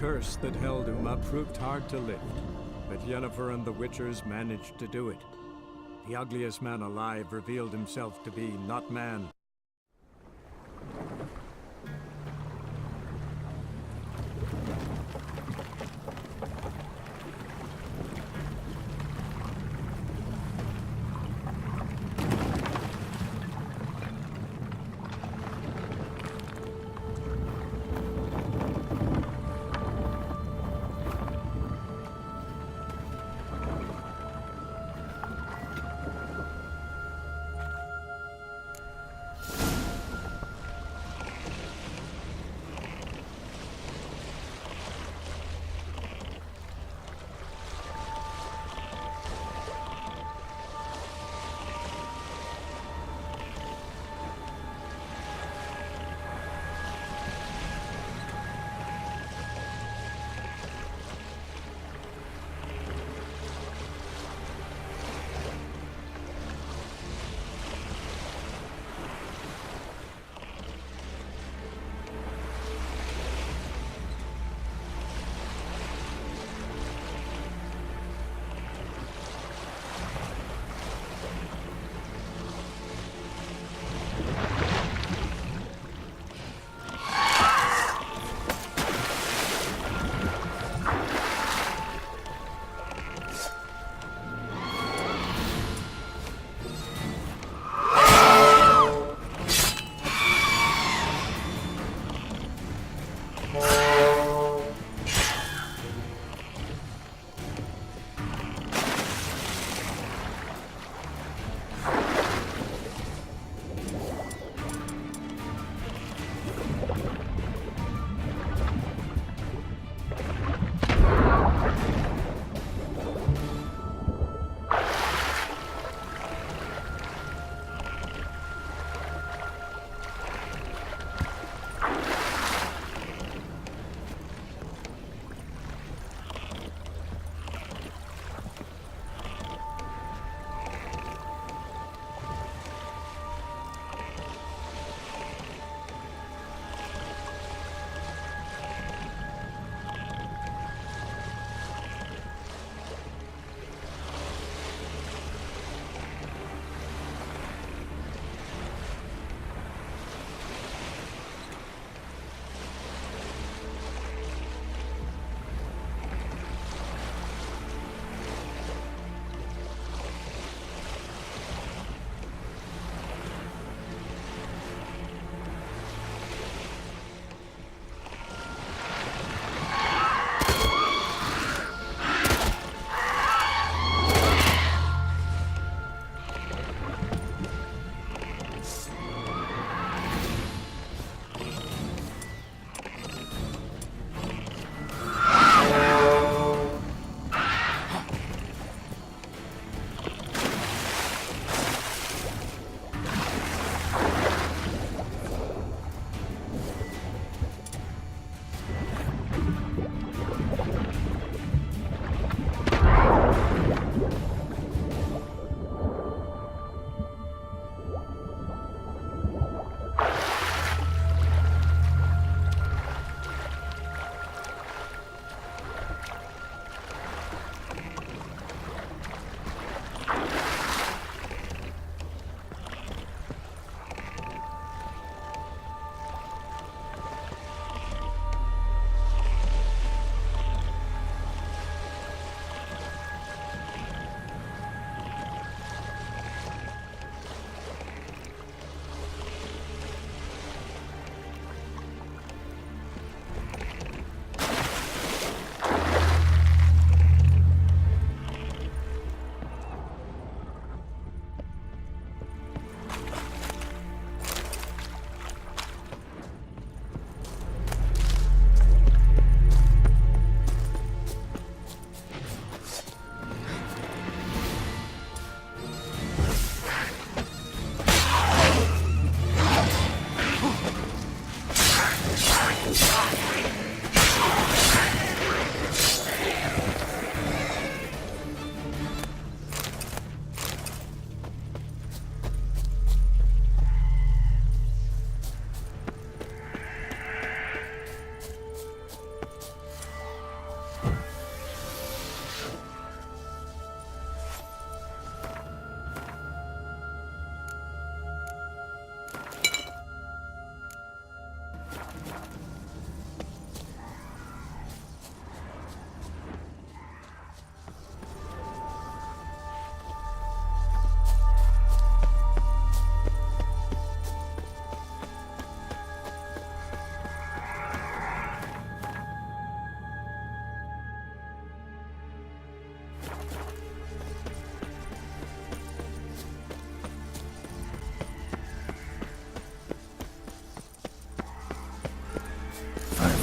curse that held Uma proved hard to lift, but Yennefer and the Witchers managed to do it. The ugliest man alive revealed himself to be not man.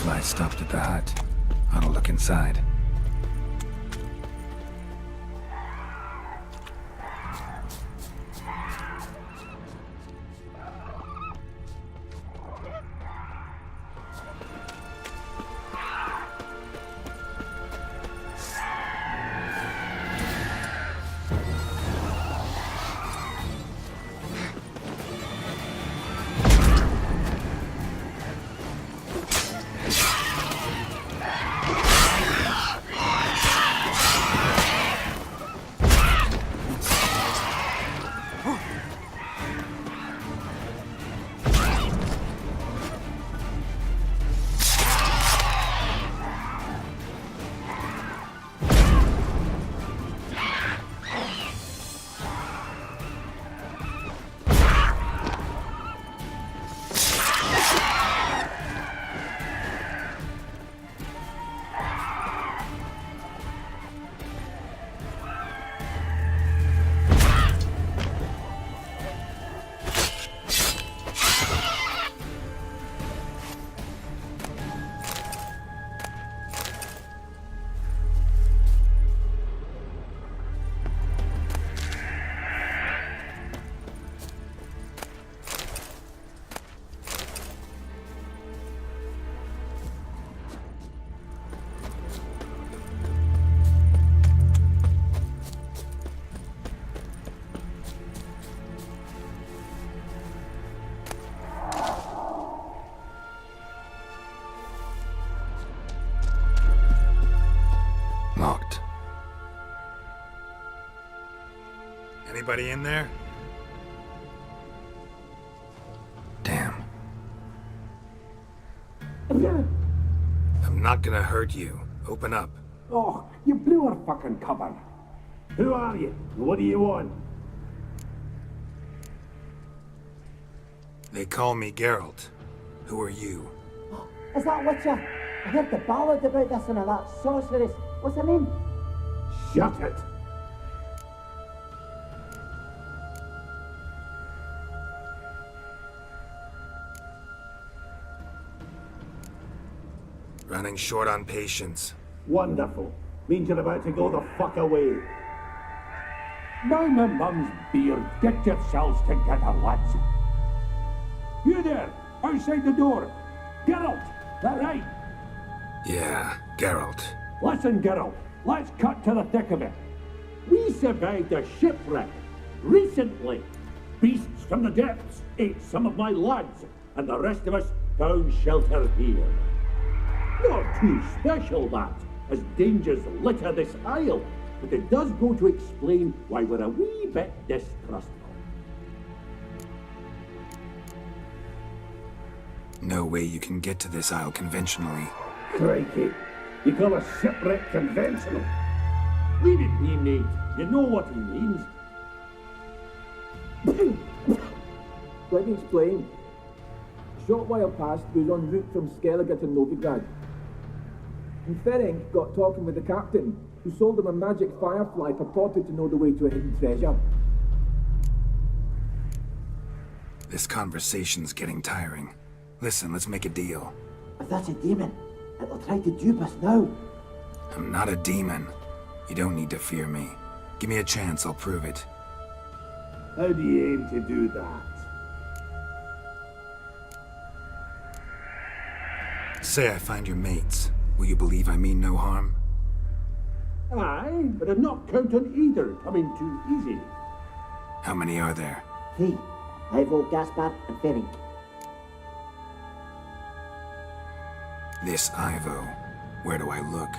Firefly stopped at the hut. I'll look inside. Locked. Anybody in there? Damn. I'm not gonna hurt you. Open up. Oh, you blew our fucking cover. Who are you? What do you want? They call me Geralt. Who are you? Is that Witcher? I heard the ballad about this and that sorceress. What's her name? Shut it! Running short on patience. Wonderful. Means you're about to go the fuck away. Now my mum's beard, get yourselves together, lads. You there, outside the door. Geralt, that right? Yeah, Geralt. Listen, Geralt, let's cut to the thick of it. We survived a shipwreck recently. Beasts from the depths ate some of my lads, and the rest of us found shelter here. Not too special, that, as dangers litter this isle, but it does go to explain why we're a wee bit distrustful. No way you can get to this isle conventionally. Crikey, you call a shipwreck conventional? Leave it be, mate. You know what he means. Let me explain. A short while past, we was en route from Skellige to Novigrad. And Ferenc got talking with the captain, who sold him a magic firefly purported to know the way to a hidden treasure. This conversation's getting tiring. Listen, let's make a deal. If that's a demon, it'll try to dupe us now. I'm not a demon. You don't need to fear me. Give me a chance, I'll prove it. How do you aim to do that? Say I find your mates. Will you believe I mean no harm? Aye, but I'm not count on either coming too easy. How many are there? 3. Ivo, Gaspard, and Ferenc. This Ivo. Where do I look?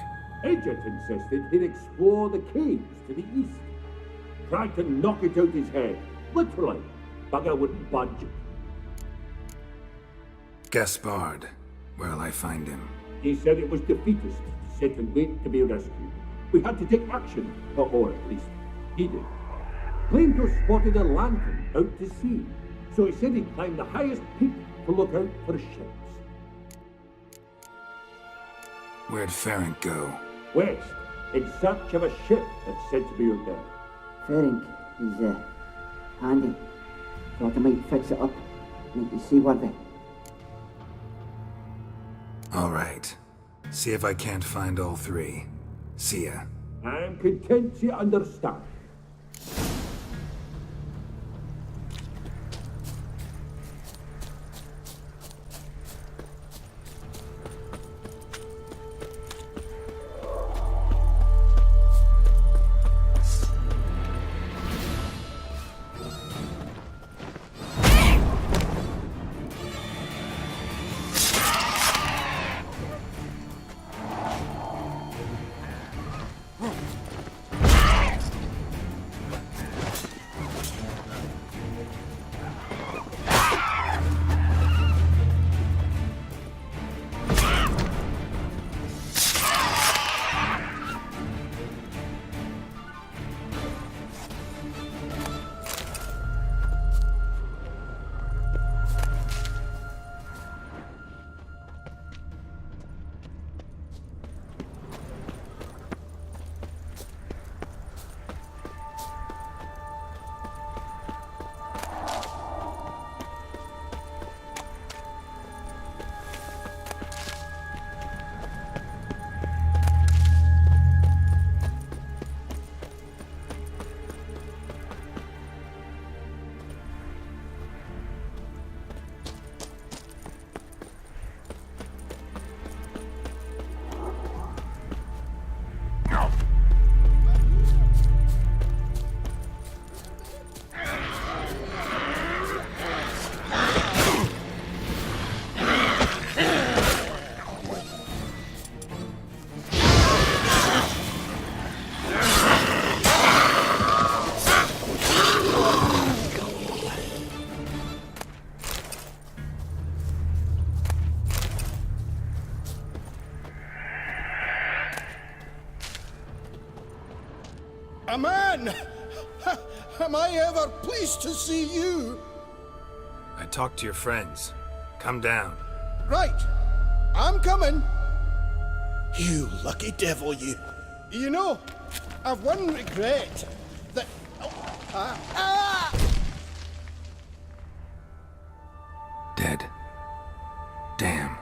Edget insisted he'd explore the caves to the east. Tried to knock it out his head. Literally. Bugger wouldn't budge. Gaspard. Where'll I find him? He said it was defeatist to sit and wait to be rescued. We had to take action, or at least he did. Claimed to have spotted a lantern out to sea, so he said he'd climb the highest peak to look out for ships. Where'd Ferenc go? West, in search of a ship that's said to be out there. Ferenc, he's handy. Thought I might fix it up, make you seaworthy. All right. See if I can't find all three. See ya. I am content to understand. Aman! Am I ever pleased to see you? I talked to your friends. Come down. Right. I'm coming. You lucky devil, you. You know, I've one regret. That... Dead. Damn.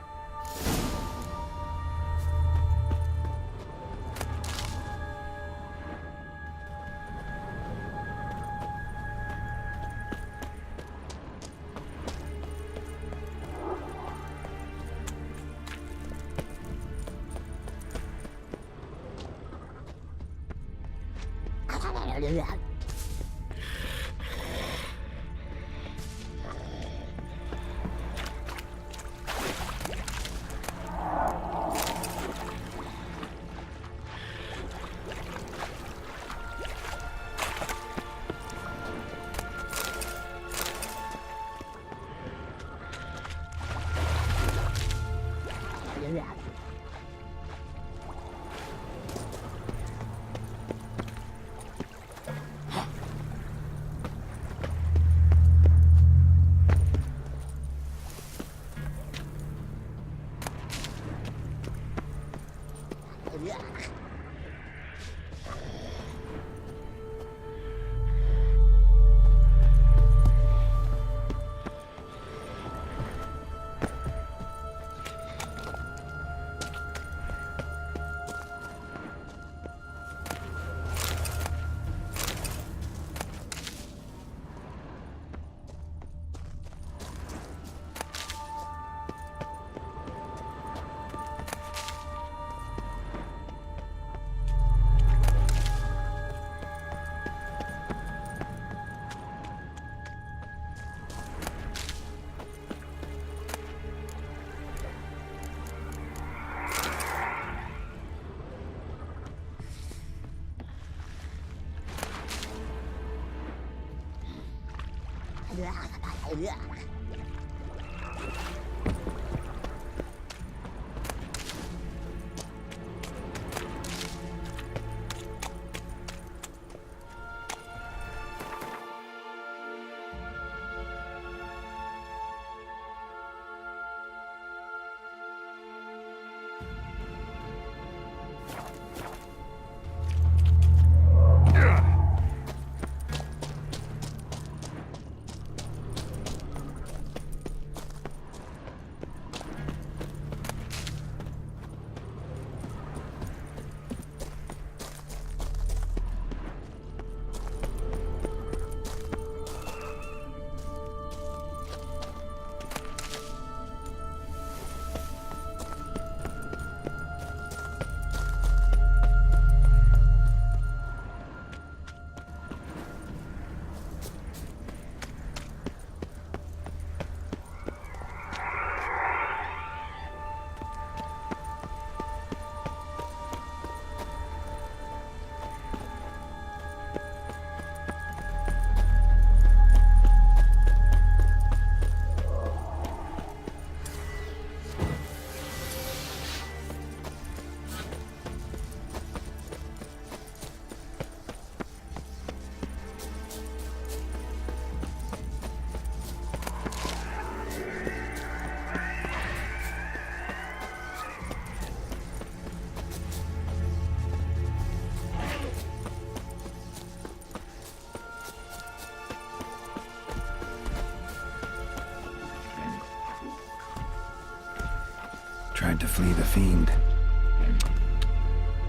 Tried to flee the fiend.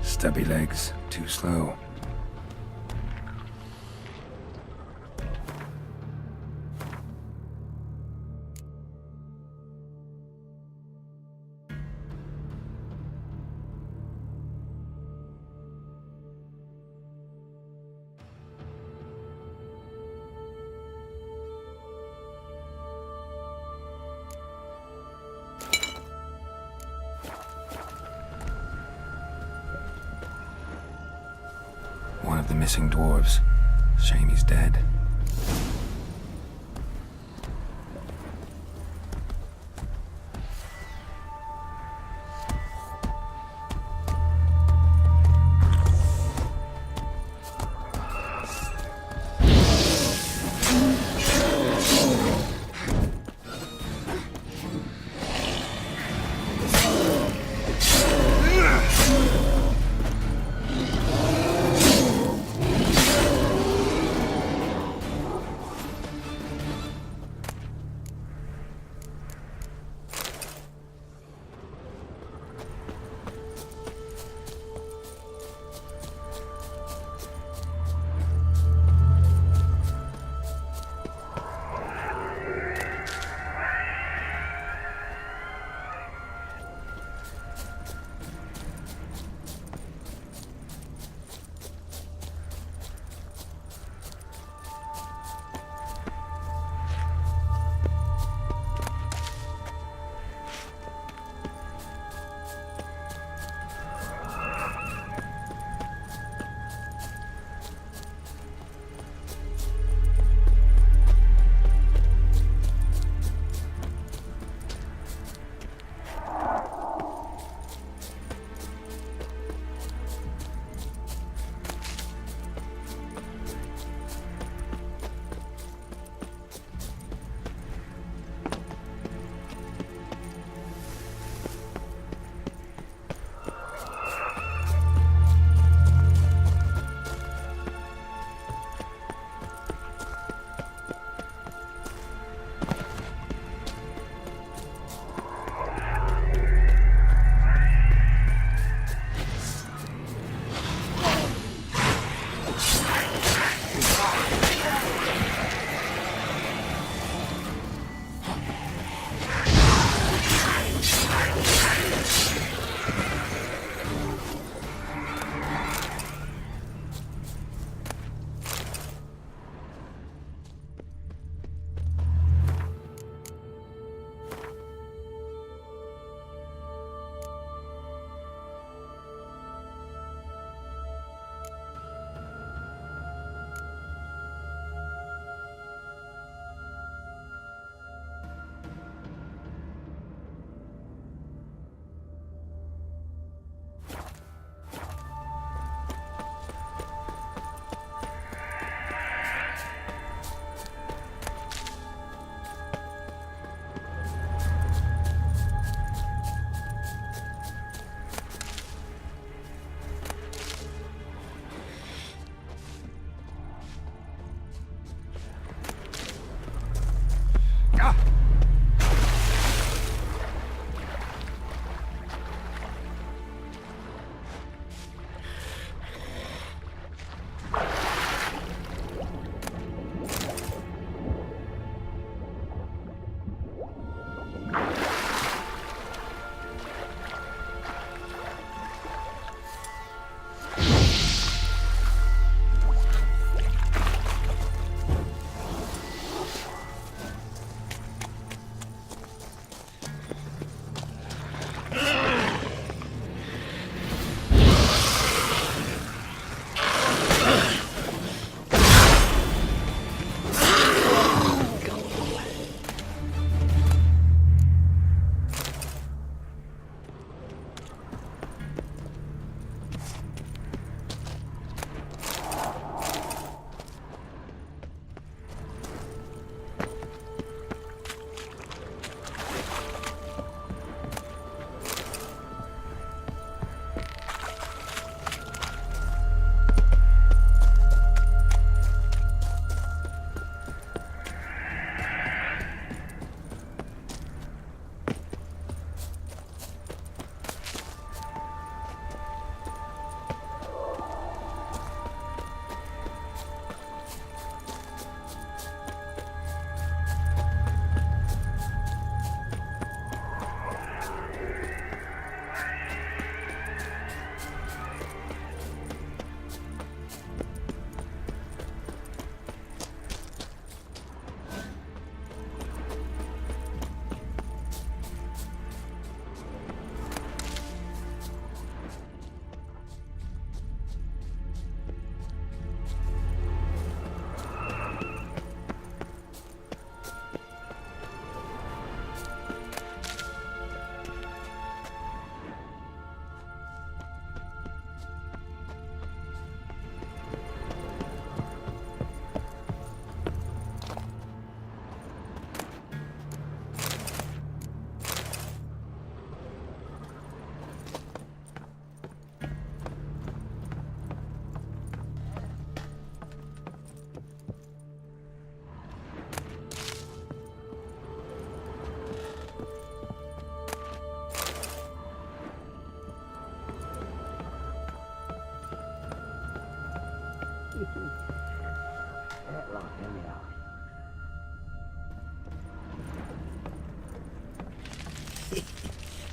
Stubby legs, too slow. One of the missing dwarves. Shame he's dead.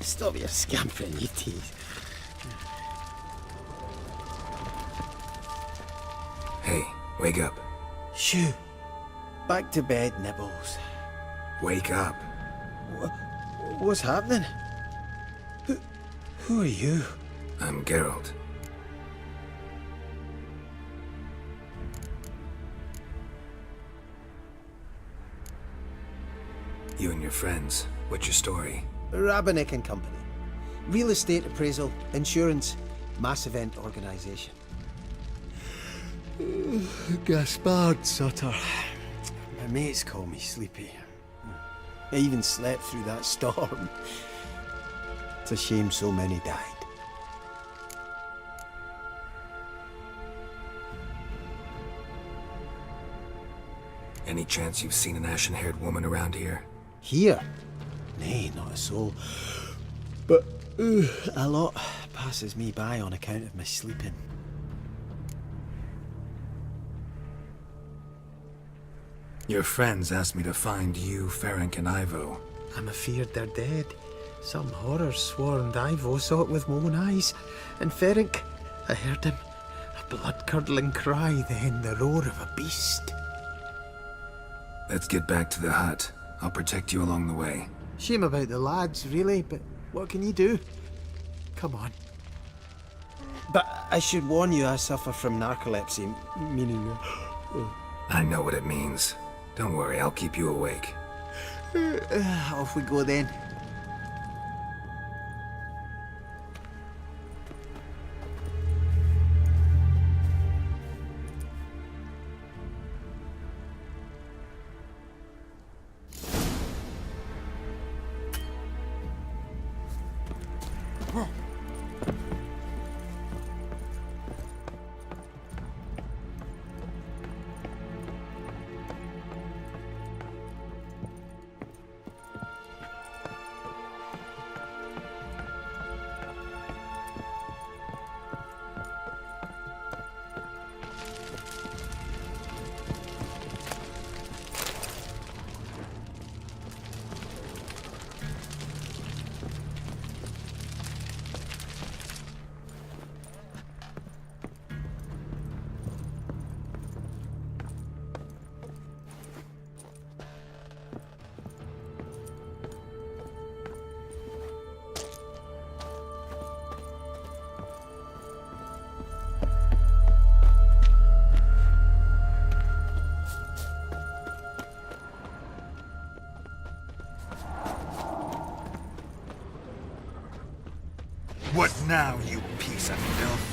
Stop your scampering, you tease. Hey, wake up. Shoo. Back to bed, Nibbles. Wake up. What's happening? Who are you? I'm Geralt. You and your friends, what's your story? Rabenik and Company. Real estate appraisal, insurance, mass event organisation. Gaspard Sutter. My mates call me Sleepy. I even slept through that storm. It's a shame so many died. Any chance you've seen an ashen-haired woman around here? Here? Nay, not a soul. But a lot passes me by on account of my sleeping. Your friends asked me to find you, Ferenc, and Ivo. I'm afeard they're dead. Some horror swarmed Ivo, saw it with my own eyes. And Ferenc, I heard him. A blood-curdling cry, then the roar of a beast. Let's get back to the hut. I'll protect you along the way. Shame about the lads, really, but what can you do? Come on. But I should warn you, I suffer from narcolepsy, meaning... I know what it means. Don't worry, I'll keep you awake. Off we go then. What now, you piece of filth?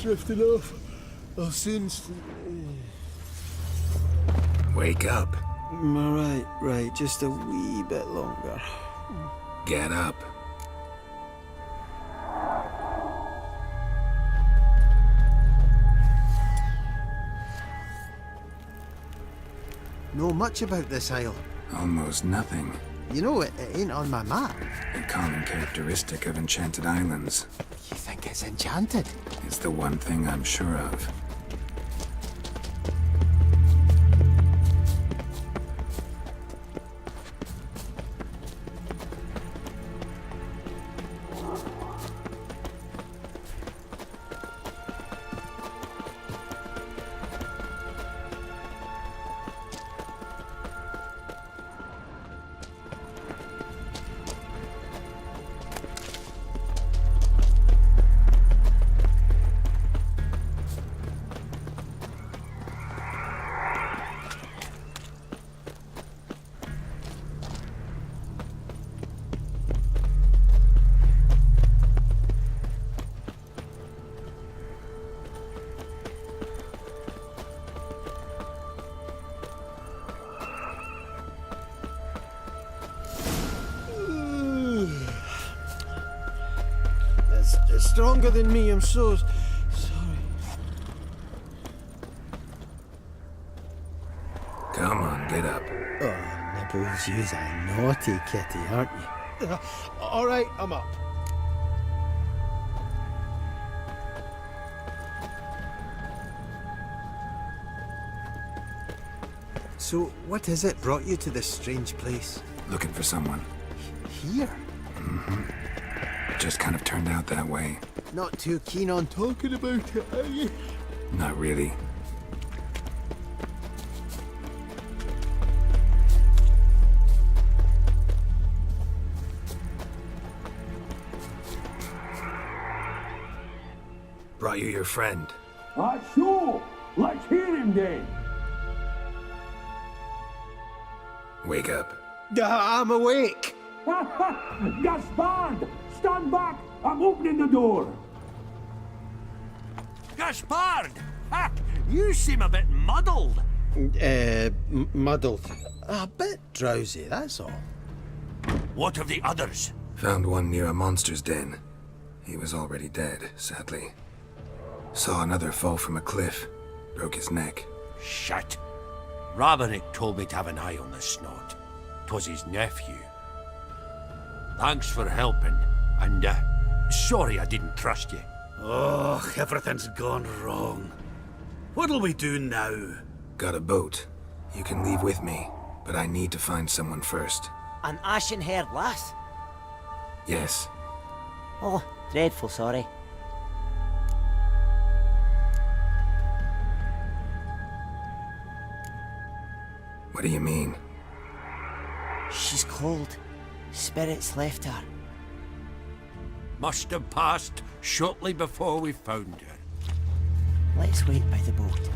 Drifting off. I'll soon... Wake up. Right, just a wee bit longer. Get up. Know much about this isle. Almost nothing. You know, it ain't on my map. A common characteristic of enchanted islands. You think it's enchanted? It's the one thing I'm sure of. stronger than me. I'm so sorry. Come on, get up. Oh, Nibbles, you's a naughty kitty, aren't you? All right, I'm up. So, what is it brought you to this strange place? Looking for someone. Here? It just kind of turned out that way. Not too keen on talking about it, are you? Not really. Brought you your friend. Sure. Let's hear him then. Wake up. I'm awake. Gaspard! Stand back! I'm opening the door. Gaspard! Ha! You seem a bit muddled. Muddled. A bit drowsy, that's all. What of the others? Found one near a monster's den. He was already dead, sadly. Saw another fall from a cliff. Broke his neck. Shit. Rabenik told me to have an eye on the snot. 'Twas his nephew. Thanks for helping, and sorry I didn't trust you. Oh, everything's gone wrong. What'll we do now? Got a boat. You can leave with me, but I need to find someone first. An ashen-haired lass? Yes. Oh, dreadful sorry. What do you mean? She's cold. Spirits left her. Must have passed shortly before we found her. Let's wait by the boat.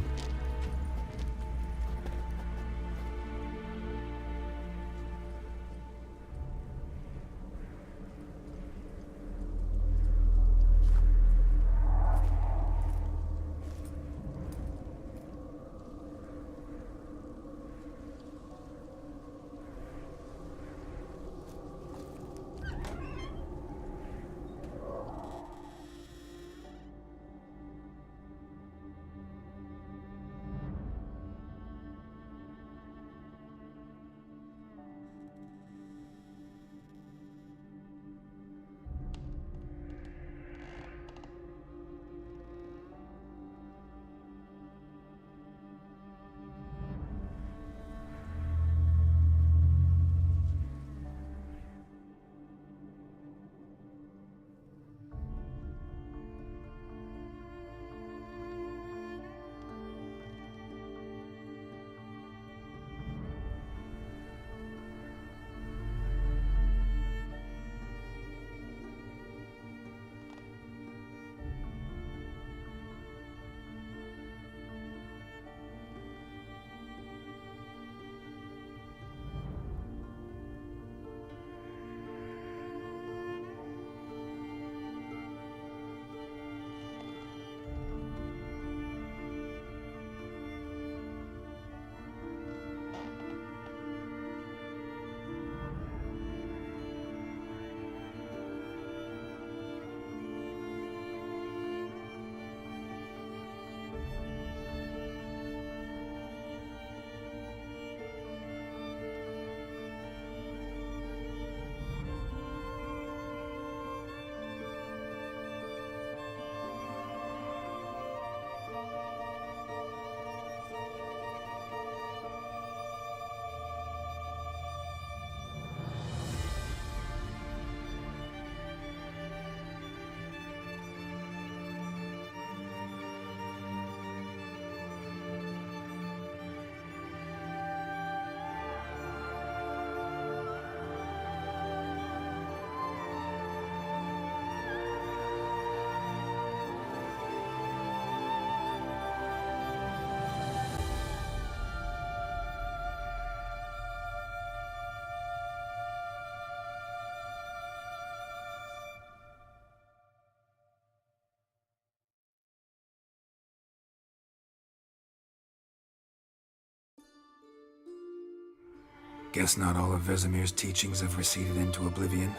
Guess not all of Vesemir's teachings have receded into oblivion.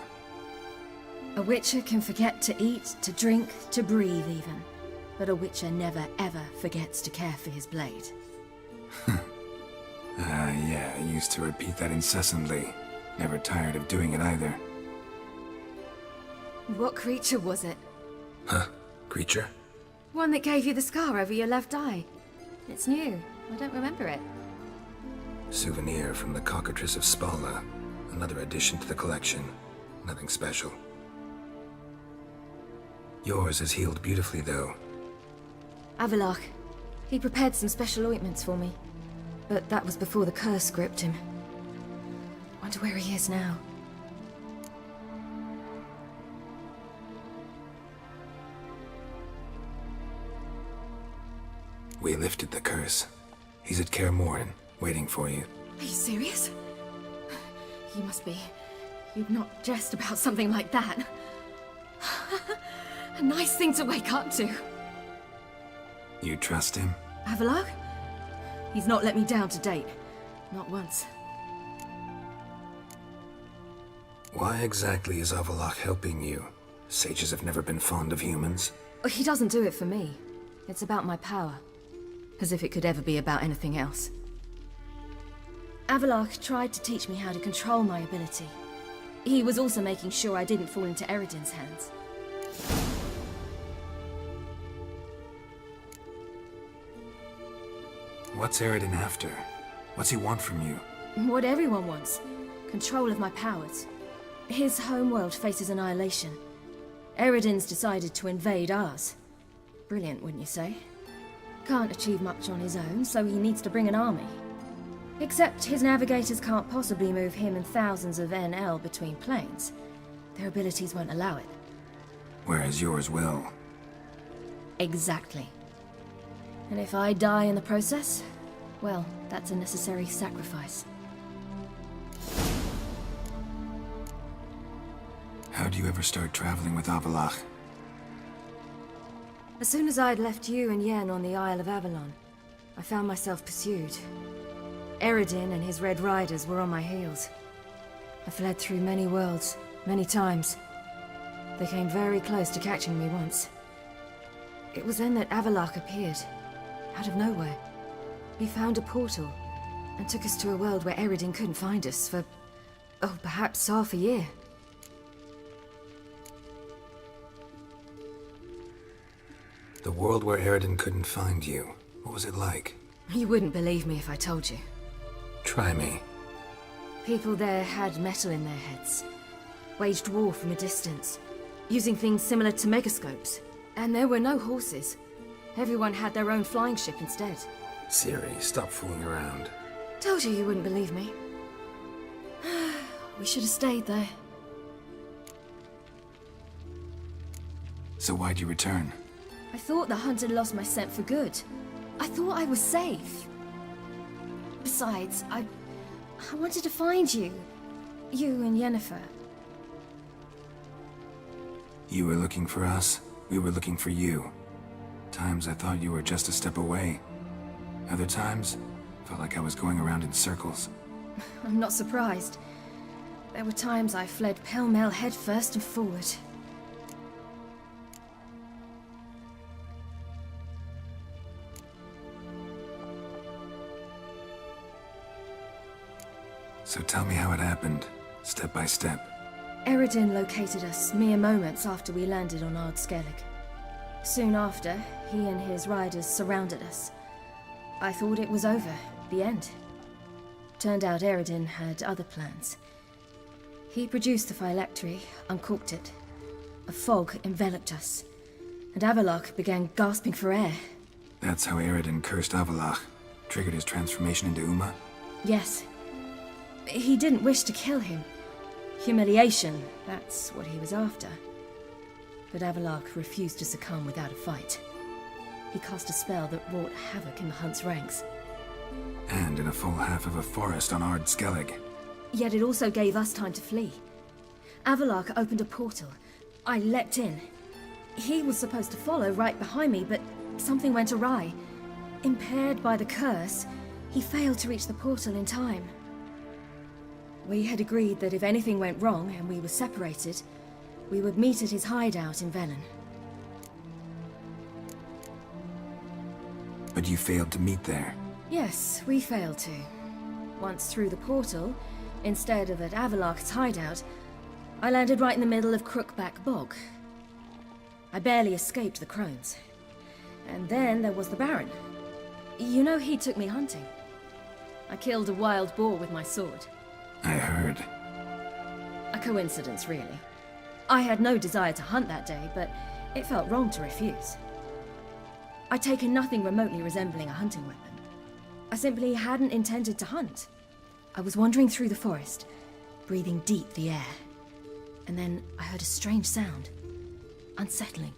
A Witcher can forget to eat, to drink, to breathe even. But a Witcher never ever forgets to care for his blade. Yeah, I used to repeat that incessantly. Never tired of doing it either. What creature was it? Huh? Creature? One that gave you the scar over your left eye. It's new. I don't remember it. Souvenir from the Cockatrice of Spalna. Another addition to the collection. Nothing special. Yours has healed beautifully, though. Avallac'h. He prepared some special ointments for me. But that was before the curse gripped him. Wonder where he is now. We lifted the curse. He's at Kaer Morhen, waiting for you. Are you serious? You must be. You'd not jest about something like that. A nice thing to wake up to. You trust him? Avallac'h? He's not let me down to date. Not once. Why exactly is Avallac'h helping you? Sages have never been fond of humans. He doesn't do it for me. It's about my power. As if it could ever be about anything else. Avallac'h tried to teach me how to control my ability. He was also making sure I didn't fall into Eredin's hands. What's Eredin after? What's he want from you? What everyone wants. Control of my powers. His homeworld faces annihilation. Eredin's decided to invade ours. Brilliant, wouldn't you say? Can't achieve much on his own, so he needs to bring an army. Except his navigators can't possibly move him and thousands of NL between planes. Their abilities won't allow it. Whereas yours will. Exactly. And if I die in the process, well, that's a necessary sacrifice. How'd you ever start traveling with Avallac'h? As soon as I'd left you and Yen on the Isle of Avalon, I found myself pursued. Eredin and his Red Riders were on my heels. I fled through many worlds, many times. They came very close to catching me once. It was then that Avallac'h appeared, out of nowhere. He found a portal, and took us to a world where Eredin couldn't find us for, oh, perhaps half a year. The world where Eredin couldn't find you. What was it like? You wouldn't believe me if I told you. Try me. People there had metal in their heads. Waged war from a distance, using things similar to megascopes. And there were no horses. Everyone had their own flying ship instead. Ciri, stop fooling around. Told you wouldn't believe me. We should have stayed there. So why'd you return? I thought the hunt had lost my scent for good. I thought I was safe. Besides, I wanted to find you. You and Yennefer. You were looking for us, we were looking for you. Times I thought you were just a step away. Other times, felt like I was going around in circles. I'm not surprised. There were times I fled pell-mell headfirst and forward. So tell me how it happened, step by step. Eredin located us mere moments after we landed on Ard Skellig. Soon after, he and his riders surrounded us. I thought it was over, the end. Turned out Eredin had other plans. He produced the phylactery, uncorked it. A fog enveloped us, and Avallac'h began gasping for air. That's how Eredin cursed Avallac'h, triggered his transformation into Uma? Yes. He didn't wish to kill him. Humiliation, that's what he was after. But Avallac'h refused to succumb without a fight. He cast a spell that wrought havoc in the Hunt's ranks. And in a full half of a forest on Ard Skellig. Yet it also gave us time to flee. Avallac'h opened a portal. I leapt in. He was supposed to follow right behind me, but something went awry. Impaired by the curse, he failed to reach the portal in time. We had agreed that if anything went wrong and we were separated, We would meet at his hideout in Velen. But you failed to meet there. Yes, we failed to. Once through the portal, instead of at Avalok's hideout, I landed right in the middle of Crookback Bog. I barely escaped the crones. And then there was the Baron. You know, he took me hunting. I killed a wild boar with my sword. I heard. A coincidence, really. I had no desire to hunt that day, but it felt wrong to refuse. I'd taken nothing remotely resembling a hunting weapon. I simply hadn't intended to hunt. I was wandering through the forest, breathing deep the air. And then I heard a strange sound. Unsettling.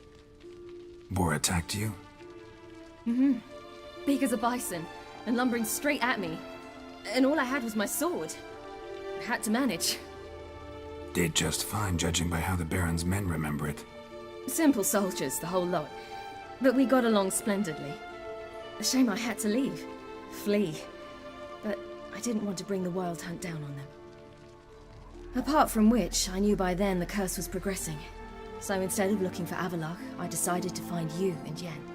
Boar attacked you? Mm-hmm. Big as a bison, and lumbering straight at me. And all I had was my sword. I had to manage. Did just fine, judging by how the Baron's men remember it. Simple soldiers, the whole lot. But we got along splendidly. A shame I had to leave. Flee. But I didn't want to bring the wild hunt down on them. Apart from which, I knew by then the curse was progressing. So instead of looking for Avalok, I decided to find you and Yen.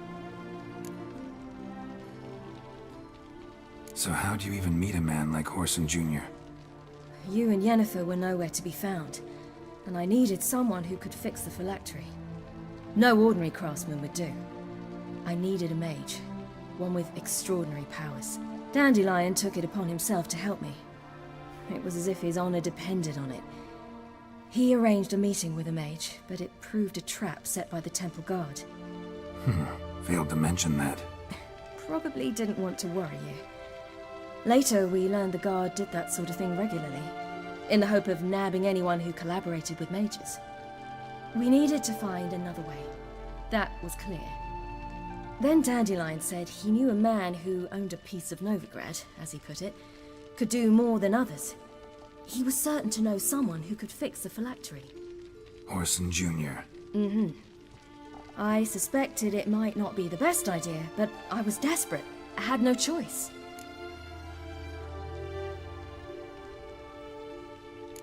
So how'd you even meet a man like Whoreson Jr.? You and Yennefer were nowhere to be found, and I needed someone who could fix the phylactery. No ordinary craftsman would do. I needed a mage, one with extraordinary powers. Dandelion took it upon himself to help me. It was as if his honor depended on it. He arranged a meeting with a mage, but it proved a trap set by the temple guard. Failed to mention that. Probably didn't want to worry you. Later, we learned the guard did that sort of thing regularly, in the hope of nabbing anyone who collaborated with mages. We needed to find another way. That was clear. Then Dandelion said he knew a man who owned a piece of Novigrad, as he put it, could do more than others. He was certain to know someone who could fix the phylactery. Whoreson Jr. Mm-hmm. I suspected it might not be the best idea, but I was desperate. I had no choice.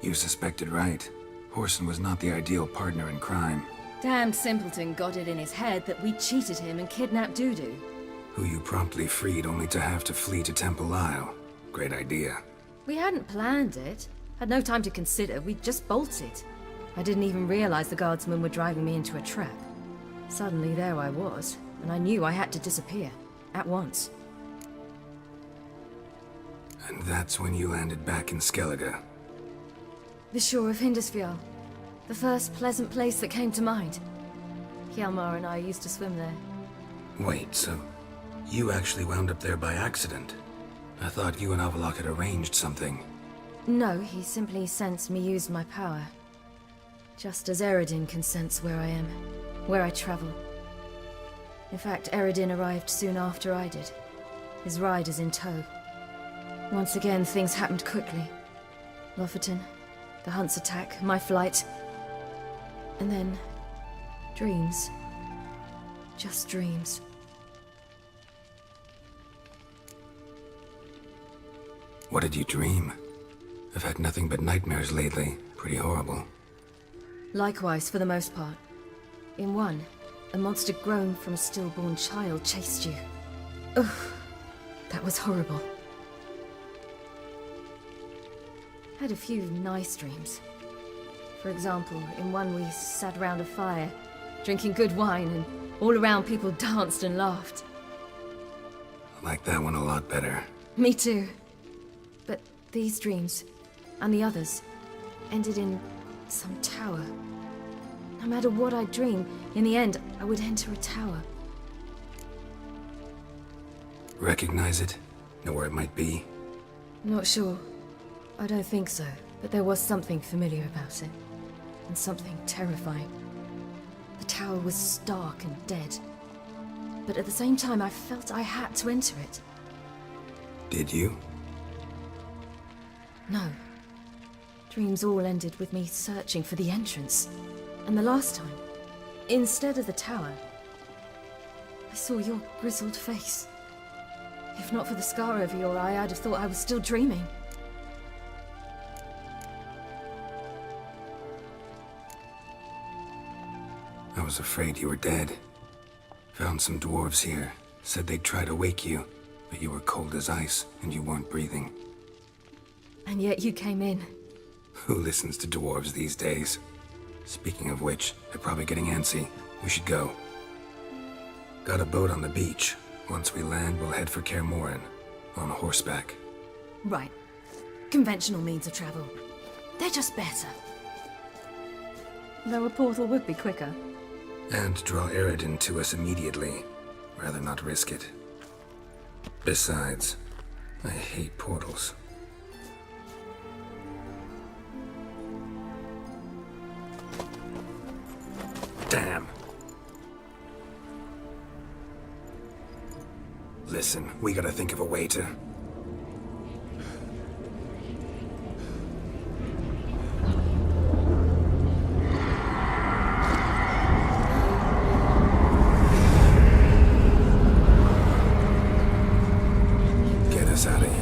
You suspected right. Whoreson was not the ideal partner in crime. Damned simpleton got it in his head that we cheated him and kidnapped Dudu. Who you promptly freed only to have to flee to Temple Isle. Great idea. We hadn't planned it. Had no time to consider, we just bolted. I didn't even realize the guardsmen were driving me into a trap. Suddenly there I was, and I knew I had to disappear. At once. And that's when you landed back in Skellige. The shore of Hindisfjall. The first pleasant place that came to mind. Hjalmar and I used to swim there. Wait, so you actually wound up there by accident? I thought you and Avalok had arranged something. No, he simply sensed me use my power. Just as Eredin can sense where I am, where I travel. In fact, Eredin arrived soon after I did. His riders in tow. Once again, things happened quickly. Lofoten, the hunt's attack, my flight. And then, dreams. Just dreams. What did you dream? I've had nothing but nightmares lately. Pretty horrible. Likewise, for the most part. In one, a monster grown from a stillborn child chased you. Ugh, that was horrible. Had a few nice dreams. For example, in one we sat around a fire, drinking good wine, and all around people danced and laughed. I like that one a lot better. Me too. But these dreams, and the others, ended in some tower. No matter what I dream, in the end, I would enter a tower. Recognize it? Know where it might be? Not sure. I don't think so, but there was something familiar about it. And something terrifying. The tower was stark and dead. But at the same time, I felt I had to enter it. Did you? No. Dreams all ended with me searching for the entrance. And the last time, instead of the tower, I saw your grizzled face. If not for the scar over your eye, I'd have thought I was still dreaming. was afraid you were dead. Found some dwarves here. Said they'd try to wake you, but you were cold as ice and you weren't breathing. And yet you came in. Who listens to dwarves these days? Speaking of which, they're probably getting antsy. We should go. Got a boat on the beach. Once we land, we'll head for Kaer Morhen. On horseback. Right. Conventional means of travel. They're just better. Though a portal would be quicker. And draw Eredin to us immediately. Rather not risk it. Besides, I hate portals. Damn. Listen, we gotta think of a way to... Get us out of here.